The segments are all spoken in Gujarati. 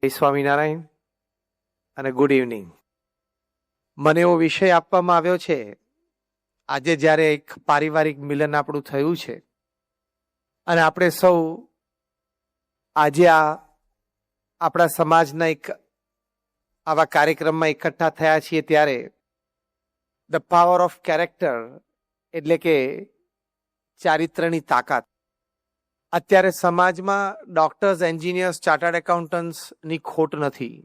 જય સ્વામિનારાયણ અને ગુડ ઇવનિંગ. મને એવો વિષય આપવામાં આવ્યો છે. આજે જ્યારે એક પારિવારિક મિલન આપણું થયું છે અને આપણે સૌ આજે આપણા સમાજના એક આવા કાર્યક્રમમાં એકઠા થયા છીએ, ત્યારે ધ પાવર ઓફ કેરેક્ટર એટલે કે ચારિત્રની તાકાત. અત્યારે સમાજમાં ડોક્ટર્સ, એન્જિનિયર્સ, ચાર્ટર્ડ એકાઉન્ટન્ટ્સની ખોટ નથી.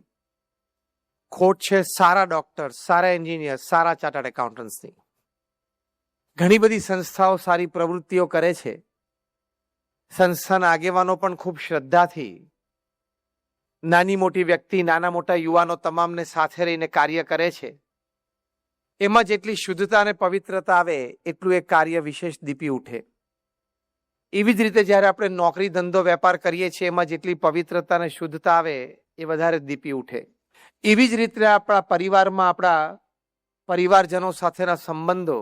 ખોટ છે સારા ડોક્ટર્સ, સારા એન્જિનિયર્સ, સારા ચાર્ટર્ડ એકાઉન્ટન્ટ્સની. ઘણી બધી સંસ્થાઓ સારી પ્રવૃત્તિઓ કરે છે. સંસ્થાના આગેવાનો પણ ખૂબ શ્રદ્ધાથી નાની મોટી વ્યક્તિ, નાના મોટા યુવાનો તમામને સાથે રહીને કાર્ય કરે છે. એમાં જેટલી શુદ્ધતા અને પવિત્રતા આવે એટલું એ કાર્ય વિશેષ દીપી ઉઠે. એવી જ રીતે જ્યારે આપણે નોકરી, ધંધો, વેપાર કરીએ છીએ, એમાં જેટલી પવિત્રતા અને શુદ્ધતા આવે એ વધારે દીપી ઉઠે. એવી જ રીતે આપણા પરિવારમાં, આપણા પરિવારજનો સાથેના સંબંધો,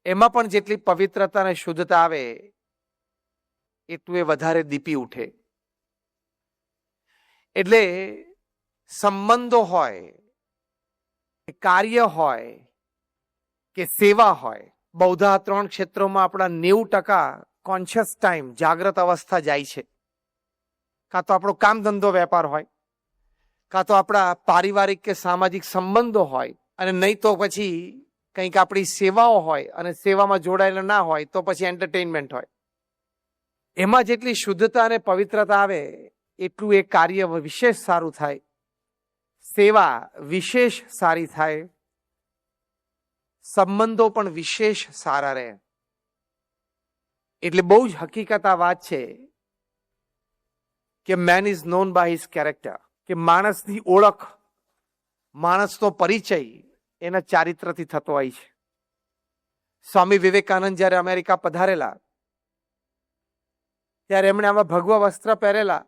એમાં પણ જેટલી પવિત્રતા અને શુદ્ધતા આવે એટલું એ વધારે દીપી ઉઠે. એટલે સંબંધો હોય, કાર્ય હોય કે સેવા હોય, બૌદ્ધા ત્રણ ક્ષેત્રોમાં આપણા 90% કોન્શિયસ ટાઈમ, જાગ્રત અવસ્થા જાય છે. કાં તો આપણો કામ, ધંધો, વેપાર હોય, કાં તો આપણા પારિવારિક કે સામાજિક સંબંધો હોય, અને નહીં તો પછી કંઈક આપણી સેવાઓ હોય, અને સેવામાં જોડાયેલા ના હોય તો પછી એન્ટરટેનમેન્ટ હોય. એમાં જેટલી શુદ્ધતા અને પવિત્રતા આવે એટલું એ કાર્ય વિશેષ સારું થાય, સેવા વિશેષ સારી થાય, સંબંધો પણ વિશેષ સારા રહે. એટલે બહુ જ હકીકત આ વાત છે કે man is known by his character, કે માણસની ઓળખ, માણસનો પરિચય એના ચારિત્રથી થતો હોય છે. સ્વામી વિવેકાનંદ જ્યારે અમેરિકા પધારેલા ત્યારે એમણે આવા ભગવા વસ્ત્ર પહેરેલા.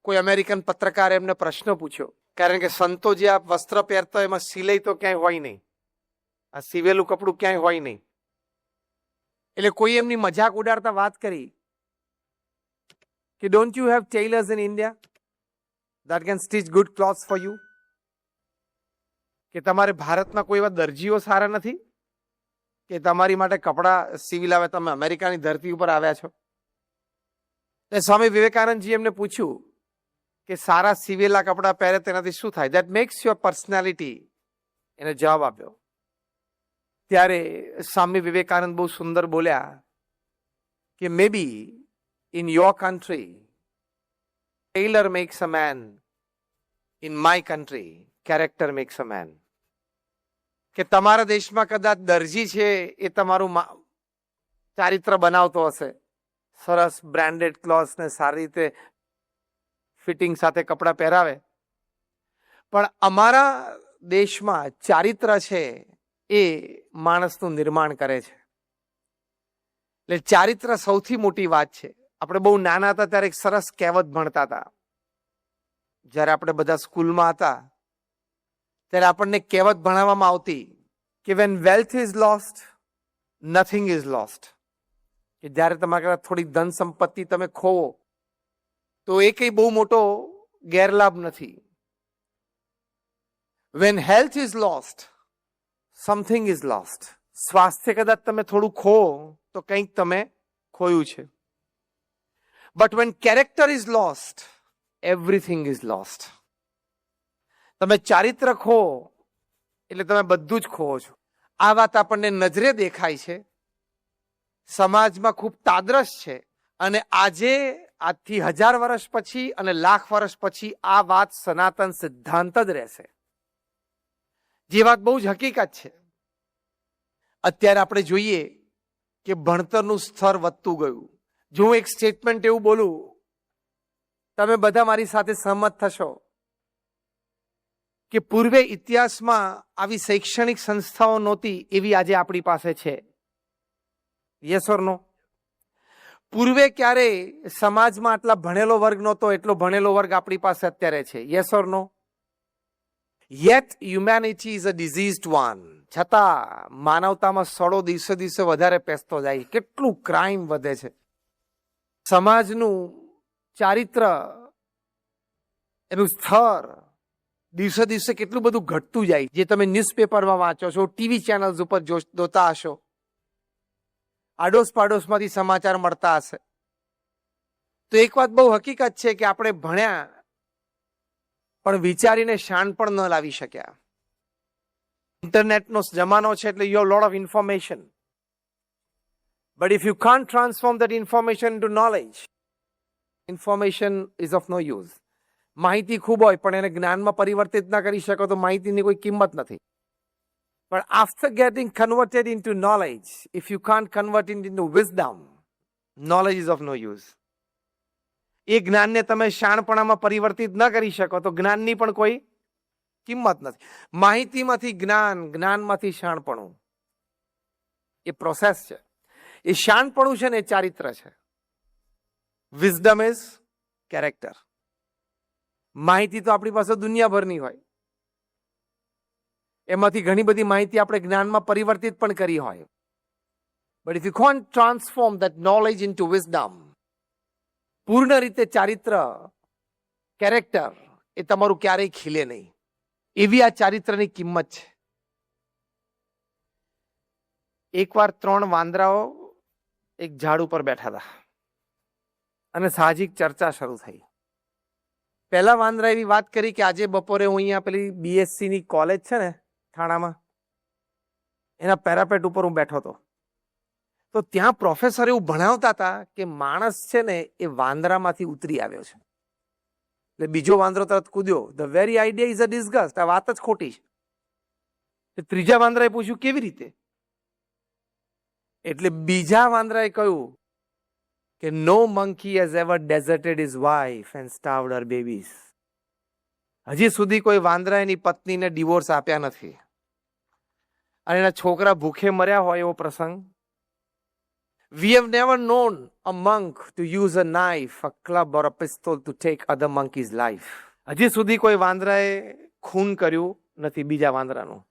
કોઈ અમેરિકન પત્રકારે એમને પ્રશ્ન પૂછ્યો, કારણ કે સંતો જે આ વસ્ત્ર પહેરતા એમાં સિલાઈ તો ક્યાંય હોય નહીં, આ સીવેલું કપડું ક્યાંય હોય નહીં. એટલે કોઈ એમની મજાક ઉડાડતા વાત કરી કે don't you have tailors in India that can stitch good clothes for you? કે તમારે ભારતમાં કોઈ એવા દરજીઓ સારા નથી કે તમારી માટે કપડાં સીવી લાવે? તમે અમેરિકાની ધરતી ઉપર આવ્યા છો. સ્વામી વિવેકાનંદજી એમને પૂછ્યું કે સારા સીવેલા કપડાં પહેરે તેનાથી શું થાય? That max your personality. એને જવાબ આપ્યો. ત્યારે સ્વામી વિવેકાનંદ બહુ સુંદર બોલ્યા કે may be in your country tailor makes a man, in my country character makes a man. કે તમારા દેશમાં કદાચ દરજી છે એ તમારું ચારિત્ર બનાવતો હશે, સરસ બ્રાન્ડેડ ક્લોથ્સ ને સારી રીતે ફિટિંગ સાથે કપડાં પહેરાવે, પણ અમારા દેશમાં ચારિત્ર છે એ માણસનું નિર્માણ કરે છે. એટલે ચારિત્ર સૌથી મોટી વાત છે. આપણે બહુ નાના હતા ત્યારે એક સરસ કહેવત ભણતા હતા. જ્યારે આપણે બધા સ્કૂલમાં હતા ત્યારે આપણને કહેવત ભણાવવામાં આવતી કે when wealth is lost, nothing is lost. કે જ્યારે તમારા થોડી ધન સંપત્તિ તમે ખોવો તો એ કંઈ બહુ મોટો ગેરલાભ નથી. When health is lost, something is lost. સ્વાસ્થ્ય કદાચ તમે થોડું ખો તો કંઈક તમે ખોયું છે. But when character is lost, everything is lost. તમે ચારિત્ર ખો એટલે તમે બધું જ ખોવો છો. આ વાત આપણને નજરે દેખાય છે, સમાજમાં ખૂબ તાદ્રશ છે. અને આજે, આજથી 1000 વર્ષ પછી અને લાખ વર્ષ પછી આ વાત સનાતન સિદ્ધાંત જ રહેશે. જે વાત બહુ જ હકીકત છે. અત્યારે આપણે જોઈએ કે ભણતરનું સ્તર વધતું ગયું. જો હું એક સ્ટેટમેન્ટ એવું બોલું, તમે બધા મારી સાથે સહમત થશો કે પૂર્વે ઇતિહાસમાં આવી શૈક્ષણિક સંસ્થાઓ નહોતી એવી આજે આપણી પાસે છે. યસ ઓર નો? પૂર્વે ક્યારે સમાજમાં આટલા ભણેલો વર્ગ નહોતો એટલો ભણેલો વર્ગ આપણી પાસે અત્યારે છે. Yes or no? Yet humanity is a diseased one. છતાં માનવતામાં સડો દિવસે દિવસે વધારે પેસતો જાય. કેટલું ક્રાઇમ વધે છે. સમાજનું ચારિત્ર એનું સ્તર દિવસે દિવસે કેટલું બધું ઘટતું જાય, જે તમે ન્યૂઝપેપરમાં વાંચો છો, ટીવી ચેનલ્સ ઉપર જોતા હશો, આડોશ પાડોશમાંથી સમાચાર મળતા હશે. તો એક વાત બહુ હકીકત છે કે આપણે ભણ્યા પણ વિચારીને શાન પણ ન લાવી શક્યા. ઇન્ટરનેટનો જમાનો છે એટલે you have lot of information, but if you can't transform that information into knowledge, information is of no use. માહિતી ખૂબ હોય પણ એને જ્ઞાનમાં પરિવર્તિત ના કરી શકો તો માહિતીની કોઈ કિંમત નથી. પણ after getting converted into knowledge, if you can't convert it into wisdom, knowledge is of no use. એ જ્ઞાનને તમે શાણપણામાં પરિવર્તિત ન કરી શકો તો જ્ઞાનની પણ કોઈ કિંમત નથી. માહિતીમાંથી જ્ઞાન, જ્ઞાનમાંથી શાણપણું, એ પ્રોસેસ છે. એ શાણપણું છે ને એ ચારિત્ર છે. Wisdom is character. માહિતી તો આપણી પાસે દુનિયાભરની હોય, એમાંથી ઘણી બધી માહિતી આપણે જ્ઞાનમાં પરિવર્તિત પણ કરી હોય, but if you can't transform that knowledge into wisdom, પૂર્ણ રીતે ચારિત્ર, કેરેક્ટર, એ તમારું ક્યારેય ખીલે નહીં. એવી આ ચારિત્રની કિંમત છે. એકવાર 3 વાંદરાઓ એક ઝાડ ઉપર બેઠા હતા અને સાહજિક ચર્ચા શરૂ થઈ. પહેલા વાંદરા એવી વાત કરી કે આજે બપોરે હું અહીંયા પેલી BSc ની કોલેજ છે ને થાણામાં, એના પેરાપેટ ઉપર હું બેઠો હતો, તો ત્યાં પ્રોફેસર એવું ભણાવતા હતા કે માણસ છે ને એ વાંદરામાંથી ઉતરી આવ્યો છે. એટલે બીજો વાંદરો તરત કૂદ્યો, the very idea is a disgust, આ વાત જ ખોટી છે. ત્રીજા વાંદરાએ પૂછ્યું કેવી રીતે? એટલે બીજા વાંદરાએ કહ્યું કે નો monkey has ever deserted his wife and starved her babies. હજી સુધી કોઈ વાંદરા એની પત્નીને ડિવોર્સ આપ્યા નથી અને એના છોકરા ભૂખે મર્યા હોય એવો પ્રસંગ. We have never known a monk to use a knife, a club or a pistol to take other monkey's life. હજી સુધી કોઈ વાંદરાએ ખૂન કર્યું નથી બીજા વાંદરાનું.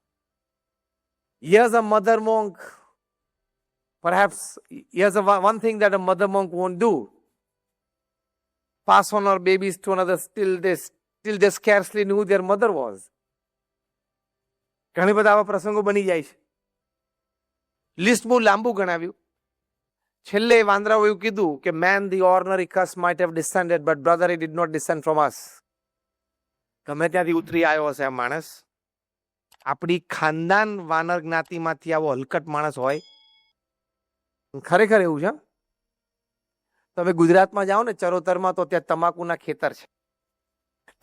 Here's a mother monk. Perhaps here's one thing that a mother monk won't do. Pass on her babies to another till they scarcely knew their mother was. ઘણી બધા આવા પ્રસંગો બની જાય છે. લિસ્ટ બહુ લાંબુ ગણાવ્યું. છેલ્લે વાંદરાઓ એવું કીધું કે man, the ordinary curse might have descended, but brother, it did not descend from us. ગમે ત્યાંથી ઉતરી આવ્યો હશે આ માણસ. આપણી ખાનદાન વાનર જ્ઞાતિમાંથી આવો હલકટ માણસ હોય? ખરેખર એવું છે. તમે ગુજરાતમાં જાઓ ને ચરોતરમાં તો ત્યાં તમાકુના ખેતર છે.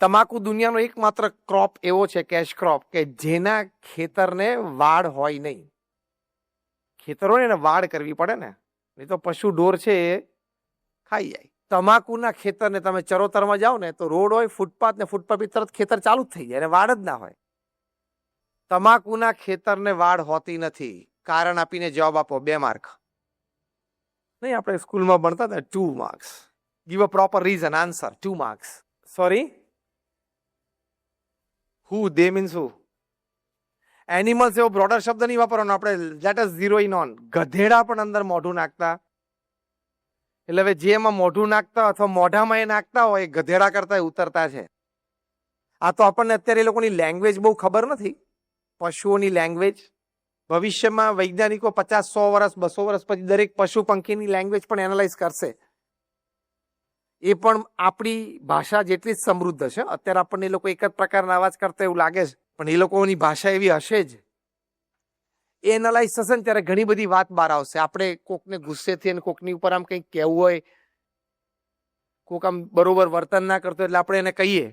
તમાકુ દુનિયાનો એકમાત્ર ક્રોપ એવો છે, કેશ ક્રોપ, કે જેના ખેતરને વાડ હોય નહીં. ખેતર હોય ને વાડ કરવી પડે ને, નહીં તો પશુ ઢોર છે એ ખાઈ જાય. તમાકુના ખેતરને તમે ચરોતરમાં જાઓ ને તો રોડ હોય, ફૂટપાથ, ને ફૂટપાથ તરત ખેતર ચાલુ જ થઈ જાય, અને વાડ જ ના હોય. તમાકુના ખેતરને વાડ હોતી નથી. કારણ આપીને જવાબ આપો, 2 માર્ક. નહીં, આપણે સ્કૂલમાં ભણતા હતા 2 marks. Give a proper reason, answer, 2 marks. Sorry, who, they means who? Animals એવો બ્રોડર શબ્દ નહીં વાપરવાનો આપણે. Let us zero in on. ગધેડા પણ અંદર મોઢું નાખતા. એટલે હવે જે એમાં મોઢું નાખતા અથવા મોઢામાં એ નાખતા હોય, ગધેડા કરતા ઉતરતા છે. આ તો આપણને અત્યારે એ લોકોની લેંગ્વેજ બહુ ખબર નથી, પશુઓની લેંગ્વેજ. ભવિષ્યમાં વૈજ્ઞાનિકો 50, 100 વર્ષ, 200 વર્ષ પછી દરેક પશુ પંખીની લેંગ્વેજ પણ એનાલાઇઝ કરશે. એ પણ આપણી ભાષા જેટલી જ સમૃદ્ધ છે. અત્યારે આપણને એ લોકો એક જ પ્રકારના અવાજ કરતા એવું લાગે છે, પણ એ લોકોની ભાષા એવી હશે જ. એ એનાલાઇઝ થશે ને ત્યારે ઘણી બધી વાત બહાર આવશે. આપણે કોકને ગુસ્સેથી અને કોકની ઉપર આમ કંઈક કહેવું હોય, કોક આમ બરોબર વર્તન ના કરતો એટલે આપણે એને કહીએ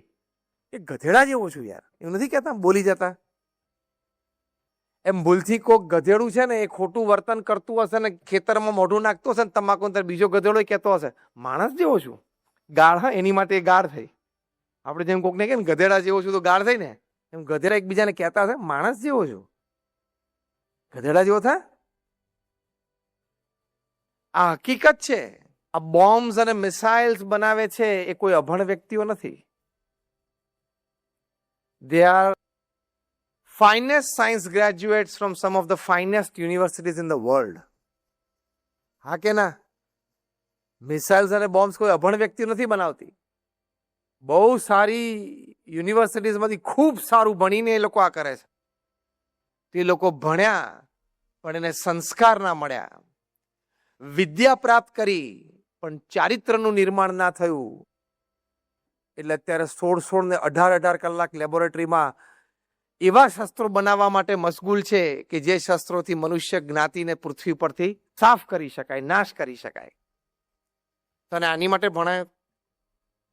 એ ગધેડા જેવો છું યાર, એવું નથી કહેતા, બોલી જતા. એમ ભૂલથી કોક ગધેડું છે ને એ ખોટું વર્તન કરતું હશે ને ખેતરમાં મોઢું નાખતું હશે ને તમાકુ, બીજો ગધેડો કહેતો હશે માણસ જેવો છું. ગાળ, હા, એની માટે એ ગાળ થઈ. આપણે જેમ કોકને કહે ને ગધેડા જેવો છું તો ગાળ થઈ ને, એમ ગધેડા એકબીજાને કહેતા હશે માણસ જેવો છું, ગધેડા જેવો થાય. આ હકીકત છે. આ બોમ્બ્સ અને મિસાઇલ્સ બનાવે છે એ કોઈ અભણ વ્યક્તિઓ નથી. They are finest science graduates from some of the finest universities in the world. હા કે ના? મિસાઇલ્સ અને બોમ્બ્સ કોઈ અભણ વ્યક્તિ નથી બનાવતી. બહુ સારી યુનિવર્સિટીઝમાંથી ખૂબ સારું ભણીને એ લોકો આ કરે છે. તે લોકો ભણ્યા પણ એને સંસ્કાર ના મળ્યા, વિદ્યા પ્રાપ્ત કરી પણ ચારિત્રનું નિર્માણ ના થયું. એટલે અત્યારે 16 ને 18 કલાક લેબોરેટરીમાં એવા શસ્ત્રો બનાવવા માટે મશગુલ છે કે જે શસ્ત્રોથી મનુષ્ય જ્ઞાતિને પૃથ્વી પરથી સાફ કરી શકાય, નાશ કરી શકાય. તને આની માટે ભણાય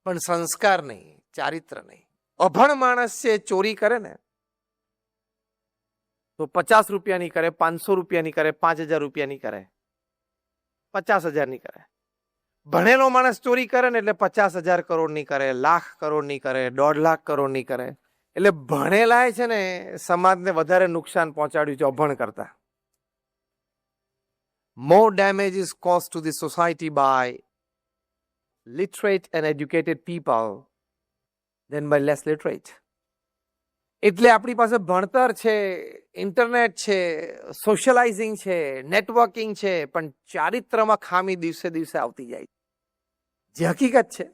પણ સંસ્કાર નહીં, ચારિત્ર નહીં. અભણ માણસ છે ચોરી કરે ને તો 50 રૂપિયાની કરે, 500 રૂપિયાની કરે, 5000 રૂપિયાની કરે, 50,000 ની કરે. ભણેલો માણસ ચોરી કરે ને એટલે 50,000 કરોડની કરે, લાખ કરોડની કરે, 1.5 લાખ કરોડની કરે. એટલે ભણેલાય છે ને સમાજને વધારે નુકસાન પહોંચાડ્યું છે અભણ કરતા. More damage is caused to the society by literate and educated people than by less literate. એટલે આપણી પાસે ભણતર છે, ઇન્ટરનેટ છે, સોશિયલાઇઝિંગ છે, નેટવર્કિંગ છે, પણ ચારિત્રમાં ખામી દિવસે દિવસે આવતી જાય. જે હકીકત છે,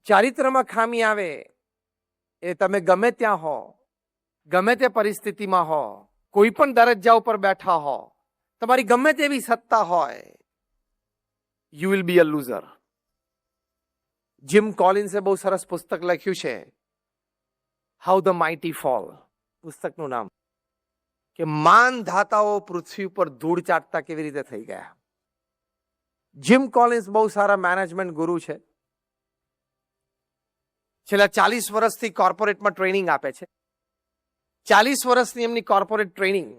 ચારિત્રમાં ખામી આવે એ તમે ગમે ત્યાં હો, ગમે તે પરિસ્થિતિમાં હો, કોઈ પણ દરજ્જા ઉપર બેઠા હો, તમારી ગમે તેવી સત્તા હોય, you will be a loser. Jim કોલિન્સે બહુ સરસ પુસ્તક લખ્યું છે, હાઉ ધ માઇટી ફોલ, પુસ્તકનું નામ, કે માનધાતાઓ પૃથ્વી ઉપર ધૂળ ચાટતા કેવી રીતે થઈ ગયા. જીમ કોલિન્સ બહુ સારા મેનેજમેન્ટ ગુરુ છે. છેલ્લા 40 વર્ષથી કોર્પોરેટમાં ટ્રેનિંગ આપે છે. 40 વર્ષની એમની કોર્પોરેટ ટ્રેનિંગ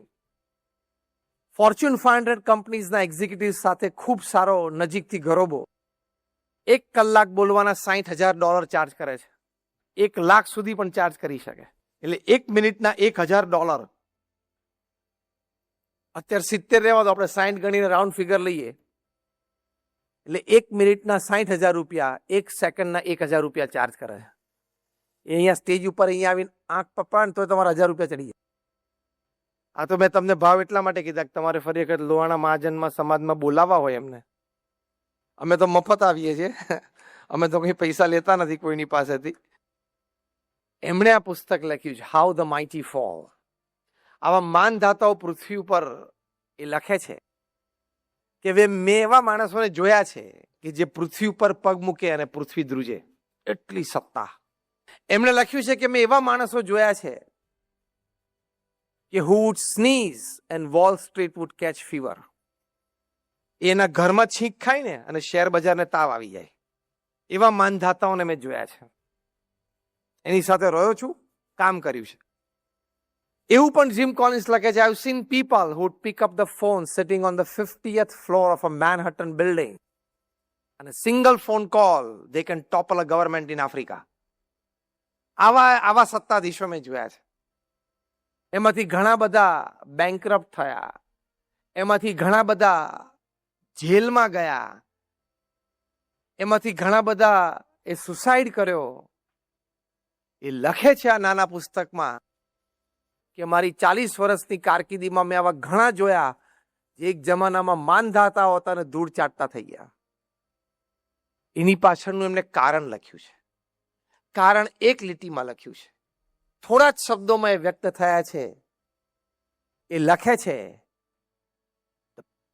ફોર્ચ્યુન 500 કંપનીઝના એક્ઝિક્યુટિવ સાથે ખૂબ સારો નજીકથી ગરોબો. 1 કલાક બોલવાના $60,000 ચાર્જ કરે છે. 1 લાખ સુધી પણ ચાર્જ કરી શકે. એટલે 1 મિનિટના $1,000. અત્યારે 70 રહેવા દો, આપણે 60 ગણીને રાઉન્ડ ફિગર લઈએ એટલે 1 મિનિટના $60,000, 1 સેકન્ડના $1,000 ચાર્જ કરે છે. એ અહીંયા સ્ટેજ ઉપર અહીંયા આવીને આંખ પપ્પાને તો તમારા $1,000 ચડી જાય. આ તો મેં તમને ભાવ એટલા માટે કીધા કે તમારે ફરી વખત લોહાણા મહાજનમાં સમાજમાં બોલાવવા હોય એમને. અમે તો મફત આવીએ છીએ, અમે તો કંઈ પૈસા લેતા નથી કોઈની પાસેથી. એમણે આ પુસ્તક લખ્યું છે, હાઉ ધ માઇટી ફોલ. આવા માનધાતાઓ પૃથ્વી ઉપર એ લખે છે કે મેં એવા માણસોને જોયા છે કે જે પૃથ્વી ઉપર પગ મૂકે અને પૃથ્વી ધ્રુજે, એટલી સત્તા. એમણે લખ્યું છે કે મેં એવા માણસો જોયા છે કે who would sneeze and Wall Street would catch fever. એના ઘરમાં છીંક ખાય ને અને શેર બજારને તાવ આવી જાય. એવા માનધાતાઓને મેં જોયા છે. એની સાથે રહ્યો છું, કામ કર્યું છે. એવું પણ જીમ કોલિન્સ લખે છે, I've seen people who would pick up the phone sitting on the 50th floor of a Manhattan building and a single phone call they can topple a government in Africa. આવા સત્તાધીશો મેં જોયા છે. એમાંથી ઘણા બધા બેન્કરપ્ટ થયા, એમાંથી ઘણા બધા જેલમાં ગયા, એમાંથી ઘણા બધા એ સુસાઇડ કર્યો. એ લખે છે આ નાના પુસ્તકમાં કે મારી 40 વર્ષની કારકિર્દીમાં મેં આવા ઘણા જોયા જે એક જમાનામાં માનધાતા હતા અને ધૂળ ચાટતા થઈ ગયા. એની પાછળનું એમને કારણ લખ્યું છે. કારણ એક લીટીમાં લખ્યું છે, થોડા જ શબ્દોમાં એ વ્યક્ત થયા છે. એ લખે છે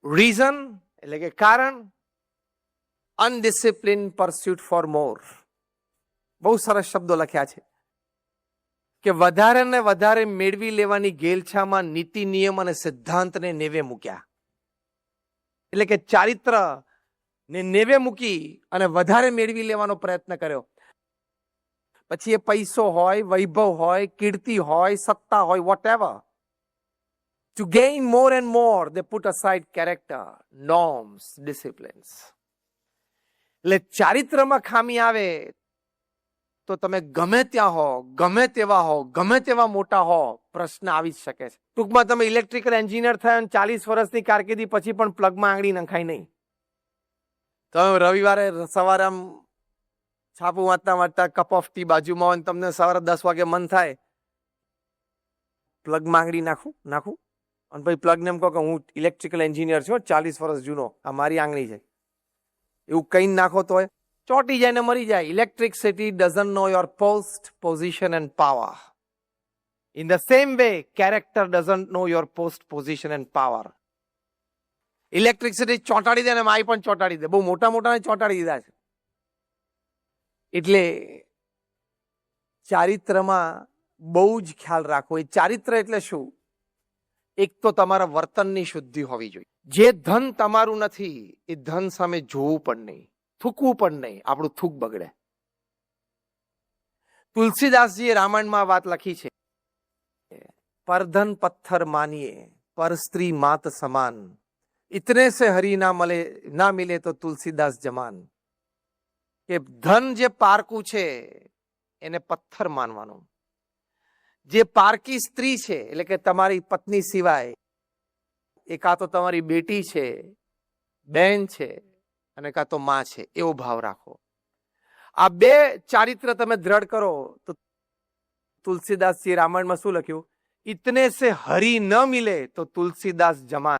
રીઝન એટલે કે કારણ, અનડિસિપ્લિન પરસ્યુટ ફોર મોર. બહુ સરસ શબ્દો લખ્યા છે કે વધારે ને વધારે મેળવી લેવાની ગેલછામાં નીતિ નિયમ અને સિદ્ધાંતને નેવે મૂક્યા. એટલે કે ચારિત્ર ને નેવે મૂકી અને વધારે મેળવી લેવાનો પ્રયત્ન કર્યો. પછી એ પૈસો હોય, વૈભવ હોય, કીર્તિ હોય, સત્તા હોય, whatever. To gain more and more, they put aside character, norms, disciplines. એટલે ચારિત્રમાં ખામી આવે તો તમે ગમે ત્યાં હો, ગમે તેવા હો, ગમે તેવા મોટા હો, પ્રશ્ન આવી જ શકે છે. ટૂંકમાં તમે ઇલેક્ટ્રિકલ એન્જિનિયર થયા અને 40 વર્ષની કારકિર્દી પછી પણ પ્લગમાં આંગળી નખાય નહીં. તમે રવિવારે સવારે આમ છાપું વાંચતા વાંચતા કપ ઓફ ટી બાજુમાં હોય, તમને સવારે 10 વાગે મન થાય પ્લગમાં આંગળી નાખું અને પછી પ્લગને એમ કહો કે હું ઇલેક્ટ્રિકલ એન્જિનિયર છું, 40 વર્ષ જૂનો, આ મારી આંગળી છે, એવું કઈ નાખો તો ચોંટી જાય ને મરી જાય. Electricity doesn't know your post, position and power. In the same way character doesn't know your post, position and power. Electricity ચોંટાડી દે ને માઈ પણ ચોંટાડી દે. બહુ મોટા મોટાને ચોંટાડી દીધા છે. એટલે ચારિત્રમાં બહુ જ ખ્યાલ રાખવો. એ ચારિત્ર એટલે શું? એક તો તમારા વર્તનની શુદ્ધિ હોવી જોઈએ. જે ધન તમારું નથી એ ધન સામે જોવું પણ નહીં, થૂકવું પણ નહીં. આપણું થૂક બગડે. તુલસીદાસજીએ રામાયણમાં વાત લખી છે, પરધન પથ્થર માનીએ પર સ્ત્રી માત સમાન, ઇતને સે હરી ના મિલે તો તુલસીદાસ જમાન. કે ધન જે પારકું છે એને પથ્થર માનવાનું. જે પારકી સ્ત્રી છે એટલે કે તમારી પત્ની સિવાય એ કાં તો તમારી બેટી છે, બેન છે અને કાં તો માં છે, એવો ભાવ રાખો. આ બે ચારિત્ર તમે દ્રઢ કરો તો તુલસીદાસજી રામાયણમાં શું લખ્યું? ઇતને સે હરી ન મિલે તો તુલસીદાસ જમાન.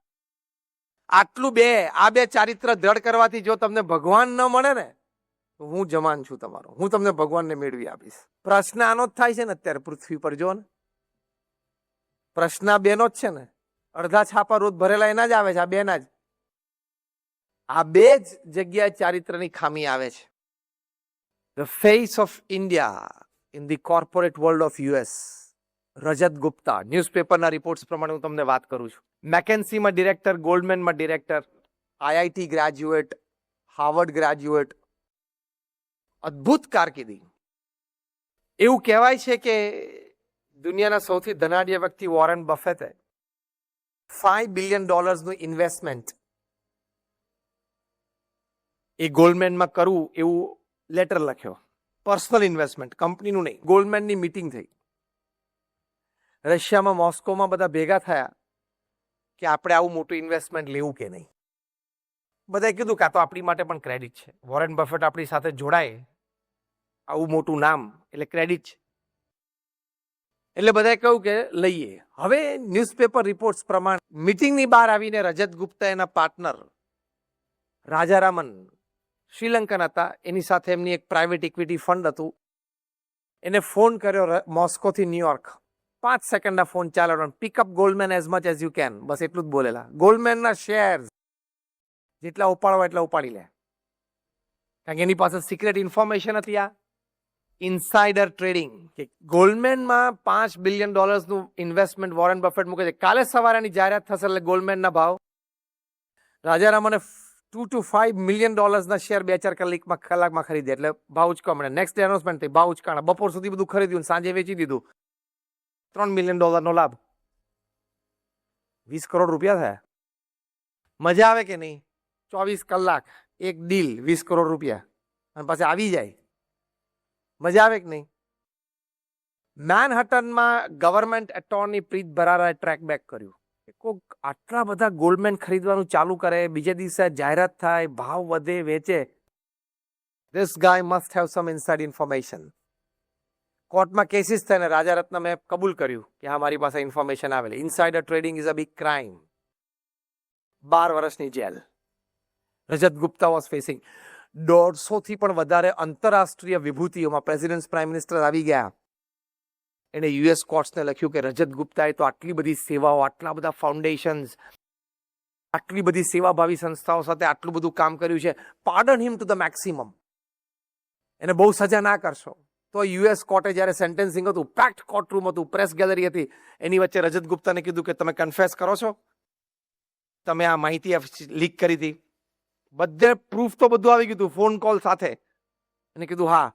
આટલું આ બે ચારિત્ર દ્રઢ કરવાથી જો તમને ભગવાન ન મળે ને તો હું જમાન છું તમારો. હું તમને ભગવાનને મેળવી આપીશ. પ્રશ્ન આનો જ થાય છે ને અત્યારે પૃથ્વી પર. જો ને પ્રશ્ન બેનો જ છે ને. અડધા છાપા રોજ ભરેલા એના જ આવે છે, આ બેના જ. આ બે જ જગ્યાએ ચારિત્રની ખામી આવે છે. The face of India in the corporate world of US, Rajat Gupta. ન્યૂઝપેપરના રિપોર્ટ્સ પ્રમાણે હું તમને વાત કરું છું. મેકેન્સીમાં ડિરેક્ટર, ગોલ્ડમેનમાં director, IIT graduate, Harvard graduate, અદ્ભુત કારકિર્દી. એવું કહેવાય છે કે દુનિયાના સૌથી ધનાઢ્ય વ્યક્તિ વોરેન બફેટે $5 બિલિયન નું ઇન્વેસ્ટમેન્ટ એ ગોલ્ડમેનમાં કરવું એવું લેટર લખ્યો. પર્સનલ ઇન્વેસ્ટમેન્ટ, કંપનીનું નહીં. ગોલ્ડમેનની મીટિંગ થઈ રશિયામાં, મોસ્કોમાં. બધા ભેગા થયા કે આપણે આવું મોટું ઇન્વેસ્ટમેન્ટ લેવું કે નહીં. બધાએ કીધું કે આ તો આપણી માટે પણ ક્રેડિટ છે. વોરેન બફેટ આપણી સાથે જોડાય, આવું મોટું નામ એટલે ક્રેડિટ છે. એટલે બધાએ કહ્યું કે લઈએ. હવે ન્યૂઝપેપર રિપોર્ટ્સ પ્રમાણે મીટિંગની બહાર આવીને રજત ગુપ્તા, એના પાર્ટનર રાજારામન, શ્રીલંકન હતા, એની સાથે એમની એક પ્રાઇવેટ ઇક્વિટી ફંડ હતું, એને ફોન કર્યો મોસ્કોથી ન્યુયોર્ક. 5 સેકન્ડના ફોન ચાલ્યો. Pick up Goldman as much as you can. બસ એટલું જ બોલેલા. ગોલ્ડમેનના શેર જેટલા ઉપાડવા એટલા ઉપાડી લે, કારણ કે એની પાસે સિક્રેટ ઇન્ફોર્મેશન હતી. આ ઇનસાઇડર ટ્રેડિંગ. કે ગોલ્ડમેનમાં $5 બિલિયન નું ઇન્વેસ્ટમેન્ટ વોરેન બફેટ મૂકે છે. કાલે સવારે એની જાહેરાત થશે એટલે ગોલ્ડમેનના ભાવ, રાજારામને $2 to $5 મિલિયન ના શેર 2-4 કલાકમાં ખરીદે એટલે ભાવ ઉચકા મળે. નેક્સ્ટ ડે એનાઉન્સમેન્ટ થઈ, ભાવ ઉચકાણા. બપોર સુધી બધું ખરીદ્યું, સાંજે વેચી દીધું. $3 મિલિયન નો લાભ. 20 કરોડ રૂપિયા થયા. મજા આવે કે નહીં? 24 કલાક એક ડીલ, 20 કરોડ રૂપિયા, અને પાછા આવી જાય. મજા આવે કે નહીં? મેનહટનમાં ગવર્મેન્ટ એટોર્ની પ્રીત બરારાએ ટ્રેક બેક કર્યું. કોક આટલા બધા ગોલ્ડમેન ખરીદવાનું ચાલુ કરે, બીજે દિવસે જાહેરાત થાય, ભાવ વધે, વેચે. This guys must have sum inside information. કોર્ટમાં કેસીસ થઈને રાજા રત્નમે કબૂલ કર્યું કે હા, મારી પાસે ઇન્ફોર્મેશન આવેલી. Insider trading is a big crime. 12 વર્ષની જેલ. Rajat Gupta was facing. 150થી પણ વધારે આંતરરાષ્ટ્રીય વિભૂતિઓમાં પ્રેસિડેન્ટ, પ્રાઇમ મિનિસ્ટર આવી ગયા. એને યુએસ કોર્ટ્સને લખ્યું કે રજત ગુપ્તાએ તો આટલી બધી સેવાઓ, આટલા બધા ફાઉન્ડેશન્સ, આટલી બધી સેવાભાવી સંસ્થાઓ સાથે આટલું બધું કામ કર્યું છે. Pardon him to the maximum. એને બહુ સજા ના કરશો. તો યુએસ કોર્ટે જ્યારે સેન્ટેન્સિંગ હતું, પેક્ડ કોર્ટરૂમ હતું, પ્રેસ ગેલેરી હતી, એની વચ્ચે રજત ગુપ્તાને કીધું કે તમે કન્ફેસ કરો છો, તમે આ માહિતી લીક કરી હતી. બધે પ્રૂફ તો બધું આવી ગયું, ફોન કોલ સાથે. એને કીધું હા.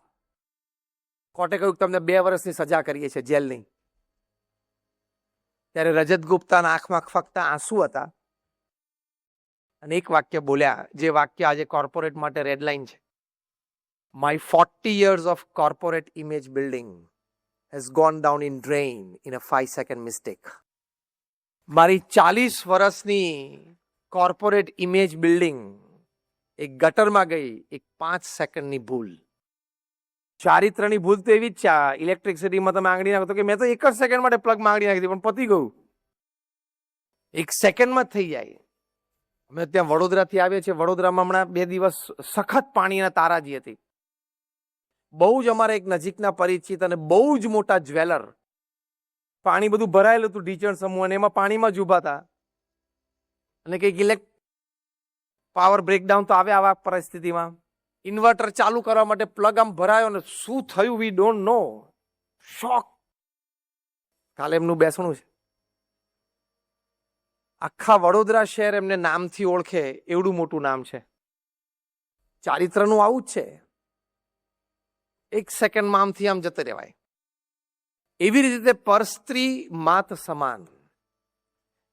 કોર્ટે કહ્યું તમને 2 વર્ષની સજા કરીએ છીએ, જેલની. ત્યારે રજત ગુપ્તાના આંખમાં ફક્ત આંસુ હતા અને એક વાક્ય બોલ્યા, જે વાક્ય આજે કોર્પોરેટ માટે રેડલાઇન છે. My 40 years of corporate image building has gone down in drain in a 5-second mistake. મારી 40 વર્ષની કોર્પોરેટ ઇમેજ બિલ્ડિંગ એક ગટરમાં ગઈ એક 5 સેકન્ડની ભૂલ. ચારિત્રની ભૂલ તો એવી જ છે. ઇલેક્ટ્રિસિટીમાં તમે આંગળી નાખો તો કે મેં તો 1 જ સેકન્ડ માટે પ્લગમાં આંગળી નાખી પણ પતી ગયું. 1 સેકન્ડમાં થઈ જાય. અમે ત્યાં વડોદરાથી આવીએ છીએ. વડોદરામાં હમણાં 2 દિવસ સખત પાણીના તારાજી હતી. બહુ જ અમારા એક નજીકના પરિચિત અને બહુ જ મોટા જ્વેલર, પાણી બધું ભરાયેલું હતું ઢીચણ સમૂહ, અને એમાં પાણીમાં જ ઊભા હતા અને કંઈક પાવર બ્રેકડાઉન તો આવે આવા પરિસ્થિતિમાં. ઇન્વર્ટર ચાલુ કરવા માટે પ્લગ આમ ભરાયો ને શું થયું વી ડોન્ટ નો. શોક. કાલે એમનું બેસણું છે. આખા વડોદરા શહેર એમને નામથી ઓળખે એવડું મોટું નામ છે. ચારિત્રનું આવું જ છે, એક સેકન્ડમાં આમથી આમ જતો રહેવાય. એવી રીતે પરસ્ત્રી માત સમાન,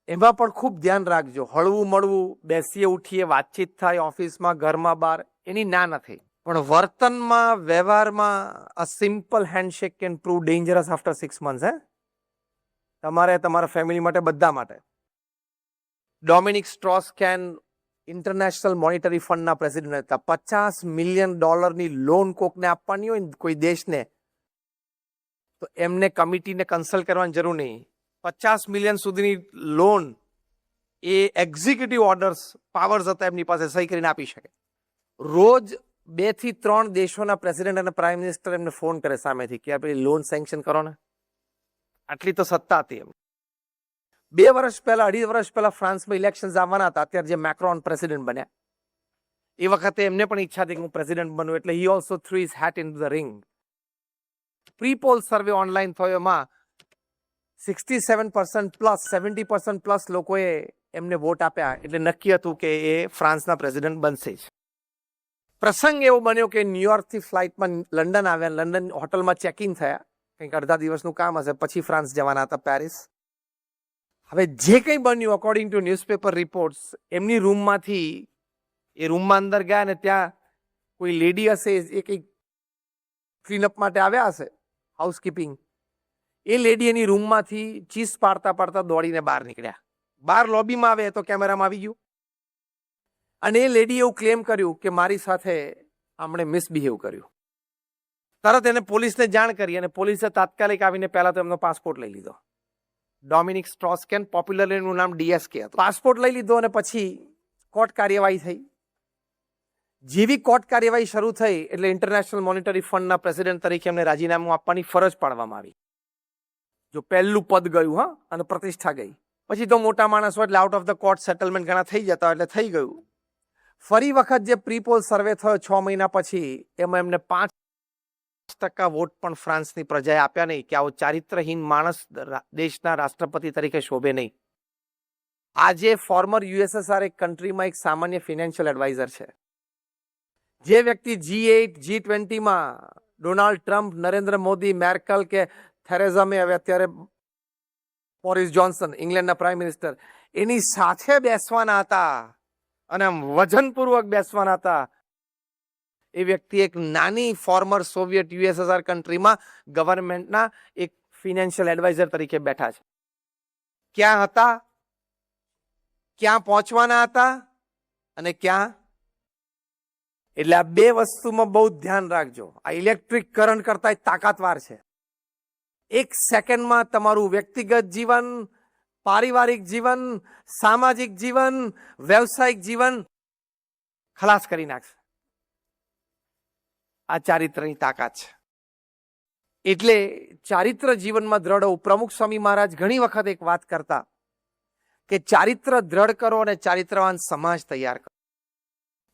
એમાં પણ ખૂબ ધ્યાન રાખજો. હળવું મળવું, બેસીએ ઉઠીએ, વાતચીત થાય ઓફિસમાં, ઘરમાં, બહાર, એની ના નથી, પણ વર્તનમાં, વ્યવહારમાં a simple handshake can prove dangerous after 6 months. તમારે, તમારા ફેમિલી માટે, બધા માટે. Dominique Strauss Kahn International Monetary ફંડના પ્રેસિડેન્ટ હતા. $50 મિલિયન લોન કોકને આપવાની હોય ને કોઈ દેશને, તો એમને કમિટીને કન્સલ્ટ કરવાની જરૂર નહીં. 50 મિલિયન સુધીની લોન એ એક્ઝિક્યુટિવ ઓર્ડર્સ પાવર્સ હતા એમની પાસે, સહી કરીને આપી શકે. રોજ 2 થી 3 દેશોના પ્રેસિડેન્ટ અને પ્રાઇમ મિનિસ્ટર એમને ફોન કરે સામેથી કે આપણે લોન સેન્કશન કરો ને. આટલી તો સત્તા હતી એમ. 2 વર્ષ પહેલા, 2.5 વર્ષ પહેલા ફ્રાન્સમાં ઇલેક્શન આવવાના હતા. અત્યારે જે મેક્રોન પ્રેસિડેન્ટ બન્યા, એ વખતે એમને પણ ઈચ્છા હતી કે હું પ્રેસિડેન્ટ બનું, એટલે he also threw his hat in the ring. Pre-poll survey online થયો, એમાં 67% પ્લસ 70% પ્લસ લોકોએ એમને વોટ આપ્યા, એટલે નક્કી હતું કે એ ફ્રાન્સના પ્રેસિડેન્ટ બનશે જ. પ્રસંગ એવો બન્યો કે ન્યુયોર્કથી ફ્લાઇટમાં લંડન આવ્યા, લંડન હોટલમાં ચેકિંગ થયા, કંઈક અડધા દિવસનું કામ હશે, પછી ફ્રાન્સ જવાના હતા, પેરિસ. હવે જે કંઈ બન્યું અકોર્ડિંગ ટુ ન્યૂઝપેપર રિપોર્ટ્સ, એમની રૂમમાંથી એ રૂમમાં અંદર ગયા ને ત્યાં કોઈ લેડી હશે, એ કંઈક ક્લીનઅપ માટે આવ્યા હશે, હાઉસકીપિંગ. એ લેડી એની રૂમમાંથી ચીસ પાડતા પાડતા દોડીને બહાર નીકળ્યા. બહાર લોબીમાં આવે તો કેમેરામાં આવી ગયું, અને એ લેડી એવું ક્લેમ કર્યું કે મારી સાથે આમણે મિસબિહેવ કર્યું. તરત એને પોલીસને જાણ કરી, અને પોલીસે તાત્કાલિક આવીને પહેલા તો એમનો પાસપોર્ટ લઈ લીધો. ડોમિનિક સ્ટ્રોસ-કેન, પોપ્યુલરલી એનું નામ DSK હતું. પાસપોર્ટ લઈ લીધો અને પછી કોર્ટ કાર્યવાહી થઈ. જેવી કોર્ટ કાર્યવાહી શરૂ થઈ એટલે ઇન્ટરનેશનલ મોનિટરી ફંડના પ્રેસિડેન્ટ તરીકે એમને રાજીનામું આપવાની ફરજ પાડવામાં આવી. જો પહેલું પદ ગયું, હા, અને પ્રતિષ્ઠા ગઈ. પછી તો મોટા માણસ હોય એટલે out of the court settlement ઘણા થઈ જતા હોય એટલે થઈ ગયું. ફરી વખત જે પ્રી-પોલ સર્વે થયો 6 મહિના પછી, એમાં એમને 5% વોટ પણ ફ્રાન્સની પ્રજાએ આપ્યા નહીં કે આવો ચારિત્રહીન માણસ દેશના રાષ્ટ્રપતિ તરીકે શોભે નહીં. આજે ફોર્મર USSR એક કન્ટ્રીમાં એક સામાન્ય ફિનાન્શિયલ એડવાઇઝર છે. જે વ્યક્તિ G8, G20માં Donald Trump, Narendra Modi, Merkel કે થેરેઝા મે, હવે અત્યારે બોરિસ જોન્સન ઇંગ્લેન્ડના પ્રાઇમ મિનિસ્ટર, એની સાથે બેસવાના હતા અને વજનપૂર્વક બેસવાના હતા, એ વ્યક્તિ એક નાની ફોર્મર સોવિયત USSR કન્ટ્રીમાં ગવર્મેન્ટના એક ફિનાન્શિયલ એડવાઇઝર તરીકે બેઠા છે. ક્યાં હતા, ક્યાં પહોંચવાના હતા અને ક્યાં. એટલે આ 2 વસ્તુમાં બહુ ધ્યાન રાખજો. આ ઇલેક્ટ્રિક કરંટ કરતા તાકાતવાર છે. 1 સેકન્ડમાં તમારું વ્યક્તિગત જીવન, પારિવારિક જીવન, સામાજિક જીવન, વ્યવસાયિક જીવન ખલાસ કરી નાખશે. આ ચારિત્રની તાકાત છે. એટલે ચારિત્ર જીવનમાં દ્રઢ હોવું. પ્રમુખ સ્વામી મહારાજ ઘણી વખત એક વાત કરતા કે ચારિત્ર દ્રઢ કરો અને ચારિત્રવાન સમાજ તૈયાર કરો.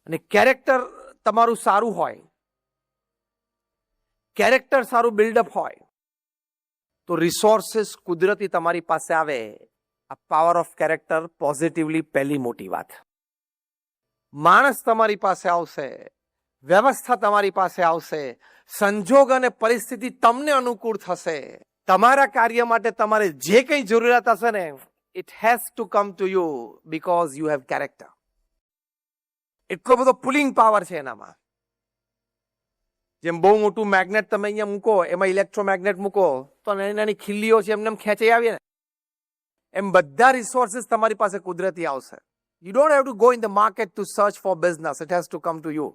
અને કેરેક્ટર તમારું સારું હોય, કેરેક્ટર સારું બિલ્ડઅપ હોય, તો રિસોર્સિસ કુદરતી તમારી પાસે આવે. આ પાવર ઓફ કેરેક્ટર પોઝિટિવલી પહેલી મોટી વાત. માણસ તમારી પાસે આવશે, વ્યવસ્થા તમારી પાસે આવશે, સંજોગ અને પરિસ્થિતિ તમને અનુકૂળ થશે. તમારા કાર્ય માટે તમારે જે કંઈ જરૂરિયાત હશે ને, it has to come to you because you have character. એટલો બધો પુલિંગ પાવર છે એનામાં. જેમ બહુ મોટું મેગ્નેટ તમે અહીંયા મૂકો, એમાં ઇલેક્ટ્રોમેગ્નેટ મૂકો તો નાની નાની ખીલ્લીઓ છે એમને ખેંચાઈ આવીએ ને, એમ બધા રિસોર્સિસ તમારી પાસે કુદરતી આવશે. You don't have to go in the market to search for business, it has to come to you.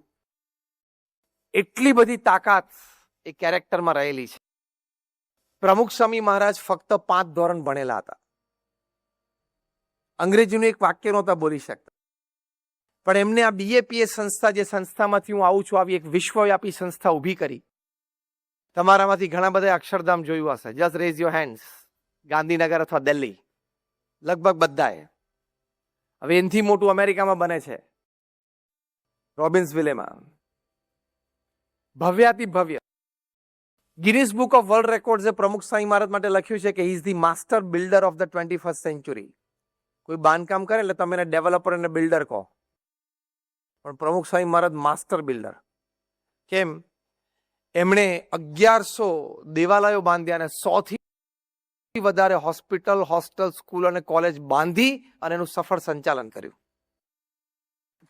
એટલી બધી તાકાત એ કેરેક્ટરમાં રહેલી છે. પ્રમુખ સ્વામી મહારાજ ફક્ત 5 ધોરણ ભણેલા હતા. અંગ્રેજીનું એક વાક્ય નહોતા બોલી શકતા, પણ એમને આ BAPS સંસ્થા, જે સંસ્થામાંથી હું આવું છું, આવી એક વિશ્વવ્યાપી સંસ્થા ઊભી કરી. તમારામાંથી ઘણા બધા અક્ષરધામ જોયું હશે. Just rays your hands. Gandhinagar અથવા દિલ્હી, લગભગ બધાએ. હવે એનથી મોટું અમેરિકામાં બને છે, રોબિન્સવિલેમાં. ભવ્યાતિ ભવ્ય. ગિનિસ બુક ઓફ વર્લ્ડ રેકોર્ડ્સે પ્રમુખ સ્વામી મહારાજ માટે લખ્યું છે કે he is the master builder of the 21st century. કોઈ બાંધકામ કરે એટલે તમે એને ડેવલપર અને બિલ્ડર કહો, પણ પ્રમુખ સ્વામી મહારાજ માસ્ટર બિલ્ડર. કેમ? એમણે 1100 દેવાલયો બાંધ્યા અને 100 થી વધારે હોસ્પિટલ, હોસ્ટેલ, સ્કૂલ અને કોલેજ બાંધી અને એનું સફળ સંચાલન કર્યું.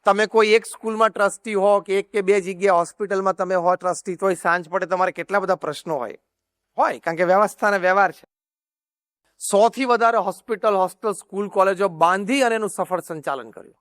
તમે કોઈ એક સ્કૂલમાં ટ્રસ્ટી હો કે એક કે બે જગ્યાએ હોસ્પિટલમાં તમે હો ટ્રસ્ટી, તોય સાંજ પડે તમારે કેટલા બધા પ્રશ્નો હોય, કારણ કે વ્યવસ્થા અને વ્યવહાર છે. 100 થી વધારે હોસ્પિટલ, હોસ્ટેલ, સ્કૂલ, કોલેજો બાંધી અને એનું સફળ સંચાલન કર્યું.